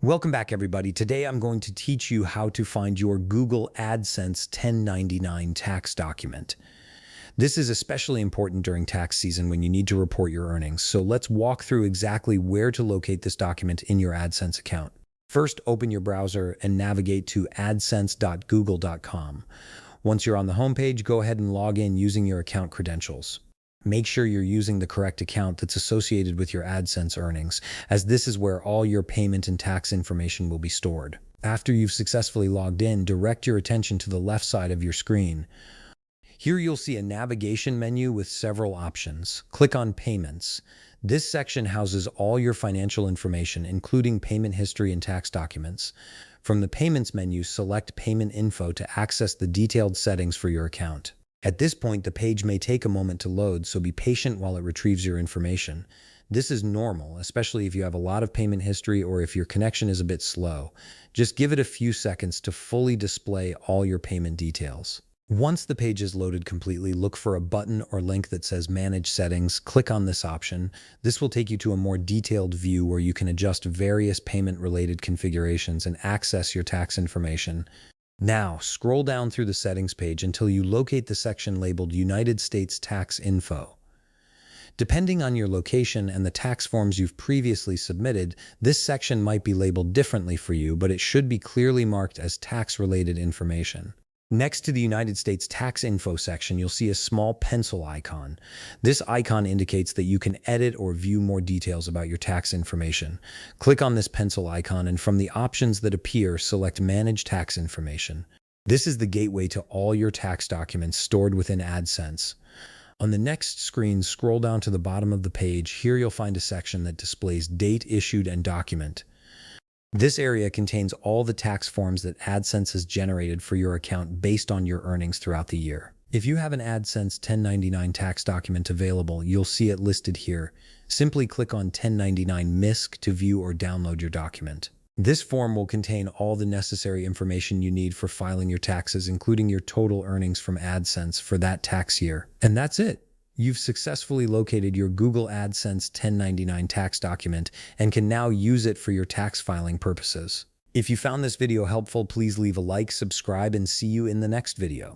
Welcome back, everybody. Today I'm going to teach you how to find your Google AdSense 1099 tax document. This is especially important during tax season when you need to report your earnings. So let's walk through exactly where to locate this document in your AdSense account. First, open your browser and navigate to adsense.google.com. Once you're on the homepage, go ahead and log in using your account credentials. Make sure you're using the correct account that's associated with your AdSense earnings, as this is where all your payment and tax information will be stored. After you've successfully logged in, direct your attention to the left side of your screen. Here you'll see a navigation menu with several options. Click on Payments. This section houses all your financial information, including payment history and tax documents. From the Payments menu, select Payment Info to access the detailed settings for your account. At this point, the page may take a moment to load, so be patient while it retrieves your information. This is normal, especially if you have a lot of payment history or if your connection is a bit slow. Just give it a few seconds to fully display all your payment details. Once the page is loaded completely, look for a button or link that says Manage Settings. Click on this option. This will take you to a more detailed view where you can adjust various payment-related configurations and access your tax information. Now, scroll down through the settings page until you locate the section labeled United States Tax Info. Depending on your location and the tax forms you've previously submitted, this section might be labeled differently for you, but it should be clearly marked as tax-related information. Next to the United States Tax Info section, you'll see a small pencil icon. This icon indicates that you can edit or view more details about your tax information. Click on this pencil icon, and from the options that appear, select Manage Tax Information. This is the gateway to all your tax documents stored within AdSense. On the next screen, scroll down to the bottom of the page. Here you'll find a section that displays Date Issued and Document. This area contains all the tax forms that AdSense has generated for your account based on your earnings throughout the year. If you have an AdSense 1099 tax document available, you'll see it listed here. Simply click on 1099 MISC to view or download your document. This form will contain all the necessary information you need for filing your taxes, including your total earnings from AdSense for that tax year. And that's it. You've successfully located your Google AdSense 1099 tax document and can now use it for your tax filing purposes. If you found this video helpful, please leave a like, subscribe, and see you in the next video.